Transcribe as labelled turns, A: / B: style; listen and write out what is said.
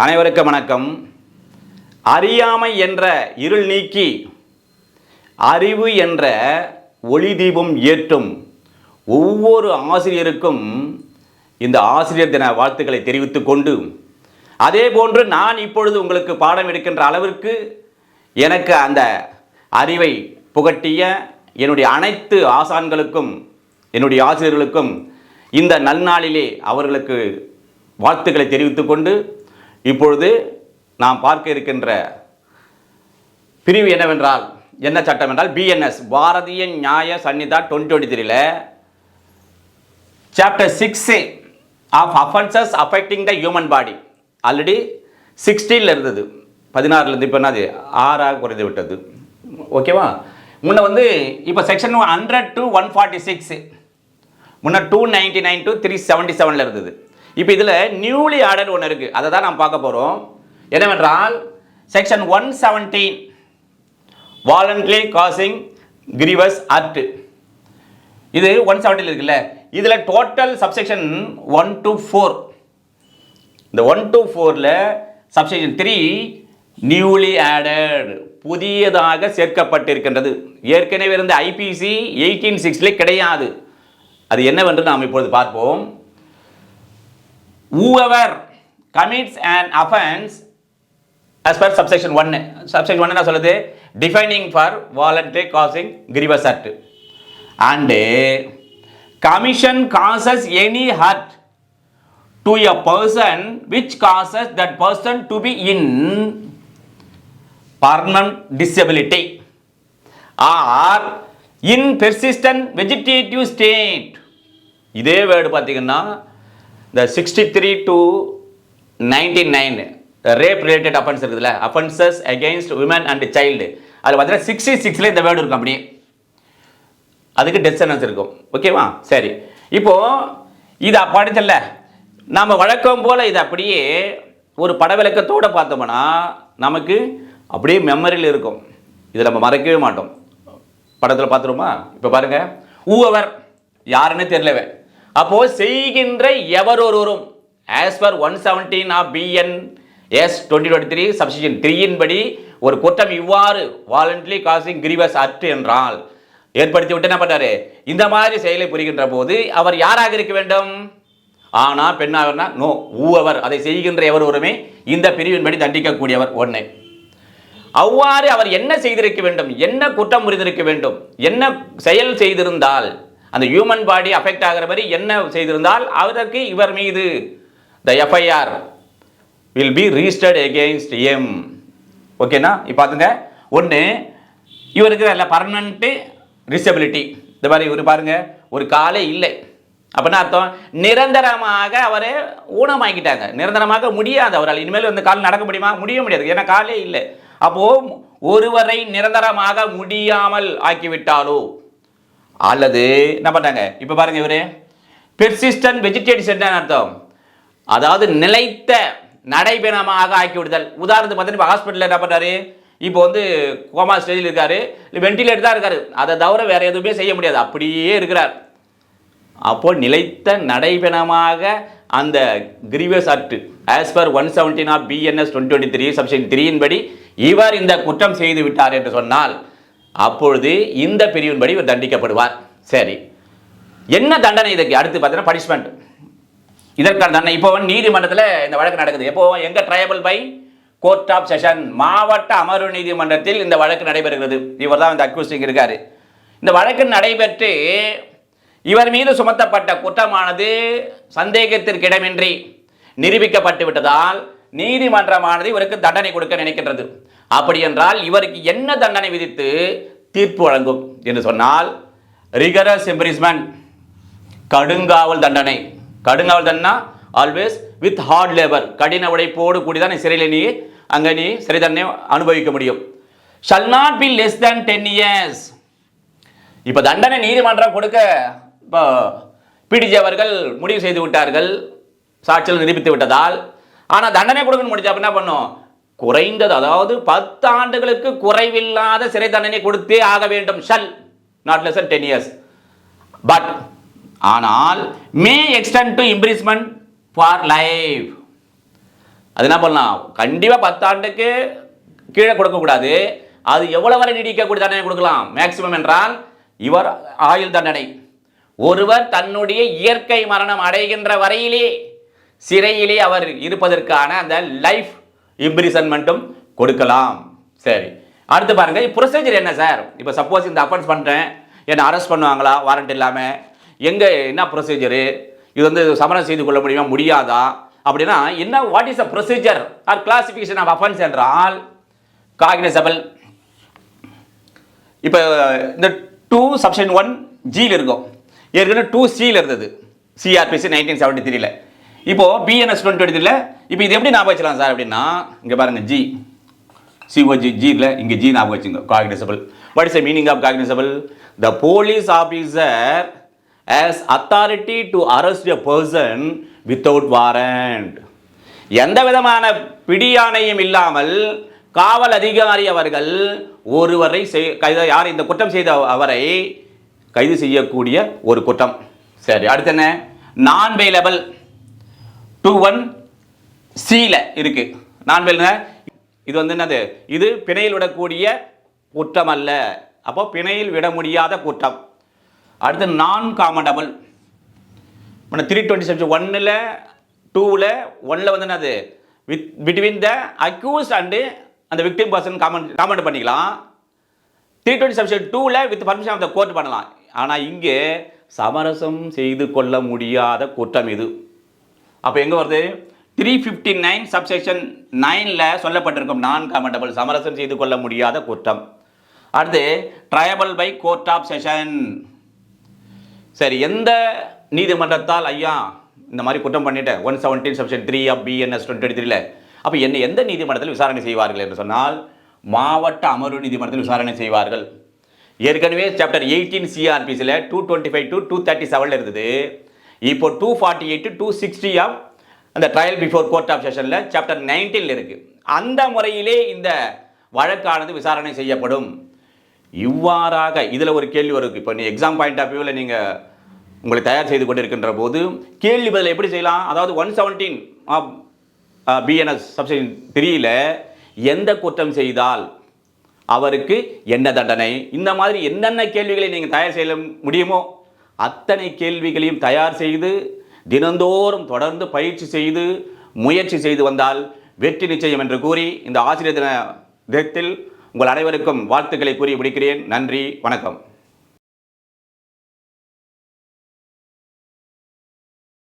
A: அனைவருக்கும் வணக்கம். அறியாமை என்ற இருள் நீக்கி அறிவு என்ற ஒளி தீபம் ஏற்றும் ஒவ்வொரு ஆசிரியருக்கும் இந்த ஆசிரியர் தின வாழ்த்துக்களை தெரிவித்துக் கொண்டு, அதே போன்று நான் இப்பொழுது உங்களுக்கு பாடம் எடுக்கின்ற அளவிற்கு எனக்கு அந்த அறிவை புகட்டிய என்னுடைய அனைத்து ஆசான்களுக்கும் என்னுடைய ஆசிரியர்களுக்கும் இந்த நல்நாளிலே அவர்களுக்கு வாழ்த்துக்களை தெரிவித்துக் கொண்டு, இப்பொழுது நாம் பார்க்க இருக்கின்ற பிரிவு என்னவென்றால், என்ன சட்டம் என்றால் BNS Bharatiya Nyaya Sanhita 2023 chapter 6 of offences affecting the human body. Already 16 இருந்தது, 16 இப்போ என்னது 6 குறைந்து விட்டது. ஓகேவா? முன்ன இப்போ செக்ஷன் 100 to 146, முன்ன 299 to 377 இருந்தது. இப்போ இதில் நியூலி ஆர்டர் ஒன்று இருக்குது, அதை தான் நாம் பார்க்க போகிறோம். என்னவென்றால் செக்ஷன் 117 வாலண்ட்லி காசிங் கிரீவஸ் ஆக்ட். இது 117 இருக்குல்ல, இதில் டோட்டல் சப்செக்ஷன் 1 to 4. இந்த 1 to 4ல் சப்செக்ஷன் 3 நியூலி ஆடட், புதியதாக சேர்க்கப்பட்டிருக்கின்றது. ஏற்கனவே இருந்த ஐபிசி 1860 கிடையாது. அது என்னவென்று நாம் இப்பொழுது பார்ப்போம். Whoever commits an offense as per subsection 1. Subsection 1 என்ன சொல்லுது? Defining for voluntary causing grievous hurt. And commission causes any hurt to a person which causes that person to be in permanent disability or in persistent vegetative state. இதே word பார்த்தீங்கன்னா இந்த 63 to 99 rape related offence இருக்குதுல்ல, offences against women and child, அதில் பார்த்தீங்கன்னா 66 இந்த word இருக்கும். அப்படியே அதுக்கு டெத் சென்டென்ஸ் இருக்கும். ஓகேவா? சரி, இப்போது இதை படித்தல நாம் வழக்கம் போல் இதை அப்படியே ஒரு படவிளக்கத்தோடு பார்த்தோம்னா நமக்கு அப்படியே மெமரியில் இருக்கும். இதை நம்ம மறக்கவே மாட்டோம். படத்தில் பார்த்துருமா? இப்போ பாருங்கள், ஊவர் யாருன்னு தெரியலவே. அப்போ செய்கின்ற எவரொருவரும் as per 117 of BNS 2023 subsection 3 படி ஒரு குற்றம் இவ்வாறு வாலண்ட்லி காசிங் கிரீவஸ் அட் என்றால் ஏற்படுத்தி விட்டு என்ன பண்ணாரு, இந்த மாதிரி செயலை புரிகின்ற போது அவர் யாராக இருக்க வேண்டும்? ஆனா பெண்ணாகனா நோ, ஊவர் அதை செய்கின்ற எவரொருவருமே இந்த பிரிவின்படி தண்டிக்கக்கூடியவர். ஒன்று, அவ்வாறு அவர் என்ன செய்திருக்க வேண்டும், என்ன குற்றம் புரிந்திருக்க வேண்டும், என்ன செயல் செய்திருந்தால், அந்த ஹியூமன் பாடி அஃபெக்ட் ஆகிற மாதிரி என்ன செய்திருந்தால் அவருக்கு இவர் மீது the FIR will be registered against him. ஓகேண்ணா? இப்போ பார்த்துங்க, ஒன்று இவருக்கு இல்லை பர்மனன்ட்டு டிசபிலிட்டி. இந்த மாதிரி இவர் பாருங்க, ஒரு காலே இல்லை அப்படின்னா அர்த்தம் நிரந்தரமாக அவரை ஊனமாக்கிட்டாங்க. நிரந்தரமாக முடியாது, அவரால் இனிமேல் வந்து கால் நடக்க முடியுமா? முடிய முடியாது, ஏன்னா காலே இல்லை. அப்போது ஒருவரை நிரந்தரமாக முடியாமல் ஆக்கிவிட்டாலோ அல்லது என்ன பண்ணாங்க, இப்போ பாருங்க, இவர் பெர்சிஸ்டன்ட் வெஜிடேட்டிவ் அர்த்தம், அதாவது நிலைத்த நடைபெணமாக ஆக்கி விடுதல். உதாரணத்துக்கு பார்த்தீங்கன்னா இப்போ ஹாஸ்பிட்டலில் என்ன பண்ணுறாரு, இப்போ வந்து கோமா ஸ்டேஜில் இருக்காரு, இல்லை வெண்டிலேட்டர் தான் இருக்காரு, அதை தவிர வேறு எதுவுமே செய்ய முடியாது, அப்படியே இருக்கிறார். அப்போ நிலைத்த நடைபெணமாக அந்த grievous act as per 117 of BNS 2023 subsection 3 படி இவர் இந்த குற்றம் செய்து விட்டார் என்று சொன்னால் அப்பொழுது இந்த பிரிவின்படி இவர் தண்டிக்கப்படுவார். சரி, என்ன தண்டனை இதுக்கு? அடுத்து பார்த்தீங்கன்னா பனிஷ்மெண்ட். இதற்கான தண்டனை இப்போ நீதிமன்றத்தில் இந்த வழக்கு நடக்குது. எப்போ? எங்க triable by court of session, மாவட்ட அமர்வு நீதிமன்றத்தில் இந்த வழக்கு நடைபெறுகிறது. இவர் தான் இந்த அக்யூசிங் இருக்காரு. இந்த வழக்கு நடைபெற்று இவர் மீது சுமத்தப்பட்ட குற்றமானது சந்தேகத்திற்கிடமின்றி நிரூபிக்கப்பட்டு விட்டதால் நீதிமன்றமானது இவருக்கு தண்டனை கொடுக்க நினைக்கின்றது. அப்படி என்றால் இவருக்கு என்ன தண்டனை விதித்து தீர்ப்பு வழங்கும் என்று சொன்னால் ரிகரஸ் இம்ப்ரிஸ்மென்ட், கடுங்காவல் தண்டனை. கடுங்காவல் தண்டனை ஆல்வேஸ் வித் ஹார்ட் லேபர், கடின உழைப்போடு கூடிதான் சிறையில் நீ சிறை தண்டனை அனுபவிக்க முடியும். Shall not be less than 10 years. இப்போ தண்டனை நீதிமன்றம் கொடுக்க இப்போ பிடிஜி அவர்கள் முடிவு செய்து விட்டார்கள், சாட்சியில் நிரூபித்து விட்டதால். ஆனால் தண்டனை கொடுக்கணும் முடிஞ்சா என்ன பண்ணும், குறைந்தது அதாவது 10 ஆண்டுகளுக்கு குறைவில்லாத சிறை தண்டனை கொடுத்தே ஆக வேண்டும். Shall not less than 10 years. But ஆனால் may extend to imprisonment for life. அது என்ன பண்ணலாம், கண்டிப்பாக 10 ஆண்டுக்கு கீழே கொடுக்கக்கூடாது. அது எவ்வளவு வரை நீடிக்கக்கூடிய தண்டனை கொடுக்கலாம், மேக்சிமம் என்றால் இவர் ஆயுள் தண்டனை. ஒருவர் தன்னுடைய இயற்கை மரணம் அடைகின்ற வரையிலே சிறையிலே அவர் இருப்பதற்கான அந்த லைஃப் இம்ப்ரிசன்மெண்ட்டும் கொடுக்கலாம். சரி, அடுத்து பாருங்க, ப்ரொசீஜர் என்ன சார்? இப்போ சப்போஸ் இந்த அஃபென்ஸ் பண்ணுறேன், என்னை அரெஸ்ட் பண்ணுவாங்களா வாரண்ட் இல்லாமல்? எங்கே என்ன ப்ரொசீஜரு? இது வந்து சமரசம் செய்து கொள்ள முடியுமா முடியாதா அப்படின்னா என்ன? What is the procedure or classification of offence என்றால் காக்னிசபிள். இப்போ இந்த 2 சப்ஷன் 1 ஜியில் இருக்கும், ஏற்கனவே 2C இருந்தது சிஆர்பிசி 1973. இப்போ பிஎன்எஸ் 2023. இப்போ இது எப்படி ஞாபகம் வச்சுக்கலாம் சார் அப்படின்னா, இங்கே பாருங்க ஜி சிஓஜி ஜியில் இங்கே ஜி ஞாபகம் வச்சுங்க. Cognizable. What is the meaning of cognizable? The police officer has authority to arrest a person without warrant. எந்த விதமான பிடியாணையும் இல்லாமல் காவல் அதிகாரி அவர்கள் ஒருவரை யார் இந்த குற்றம் செய்த அவரை கைது செய்யக்கூடிய ஒரு குற்றம். சரி, அடுத்து என்ன? நான் பெயிலபிள் 21C இருக்கு. நான் பெயில் இது வந்து என்னது? இது பிணையில் விடக்கூடிய குற்றம் அல்ல. அப்போ பிணையில் விட முடியாத குற்றம். அடுத்து நான் காமண்டபிள். 327 1ல் 2ல் 1ல் வந்து என்னது? With between the accused and அந்த விக்டிம் பர்சன் காமெண்ட் பண்ணிக்கலாம். 327 2ல் with permission of the court பண்ணலாம். ஆனால் இங்கே சமரசம் செய்து கொள்ள முடியாத குற்றம் இது. அப்போ எங்கே வருது? 359 சப்செக்ஷன் 9ல் சொல்லப்பட்டிருக்கும் நான் காமெண்டபிள், சமரசம் செய்து கொள்ள முடியாத குற்றம். அடுத்து triable by court of session. சரி, எந்த நீதிமன்றத்தால் ஐயா இந்த மாதிரி குற்றம் பண்ணிட்டேன் 117 சப்ஷன் 3 ஆஃப் பிஎன்எஸ் 2023. அப்போ என்ன எந்த நீதிமன்றத்தில் விசாரணை செய்வார்கள் என்று சொன்னால் மாவட்ட அமர்வு நீதிமன்றத்தில் விசாரணை செய்வார்கள். ஏற்கனவே சாப்டர் 18 சிஆர்பிசியில் 225 to 237 இருந்தது. இப்போ 248 to 260 ஆஃப் அந்த ட்ரையல் பிஃபோர் கோர்ட் ஆஃப் செஷனில் சாப்டர் 19 இருக்குது. அந்த முறையிலே இந்த வழக்கானது விசாரணை செய்யப்படும். இவ்வாறாக இதில் ஒரு கேள்வி வரும். இப்போ நீ எக்ஸாம் பாயிண்ட் ஆஃப் வியூவில் நீங்கள் உங்களை தயார் செய்து கொண்டிருக்கின்ற போது கேள்வி பதில் எப்படி செய்யலாம்? அதாவது 117 ஆஃப் பிஎன்எஸ் சப்ஷன் 3ல் எந்த குற்றம் செய்தால் அவருக்கு என்ன தண்டனை, இந்த மாதிரி என்னென்ன கேள்விகளை நீங்கள் தயார் செய்ய முடியுமோ அத்தனை கேள்விகளையும் தயார் செய்து தினந்தோறும் தொடர்ந்து பயிற்சி செய்து முயற்சி செய்து வந்தால் வெற்றி நிச்சயம் என்று கூறி இந்த ஆசிரியர் தினத்தில் உங்கள் அனைவருக்கும் வாழ்த்துக்களை கூறி முடிக்கிறேன். நன்றி, வணக்கம்.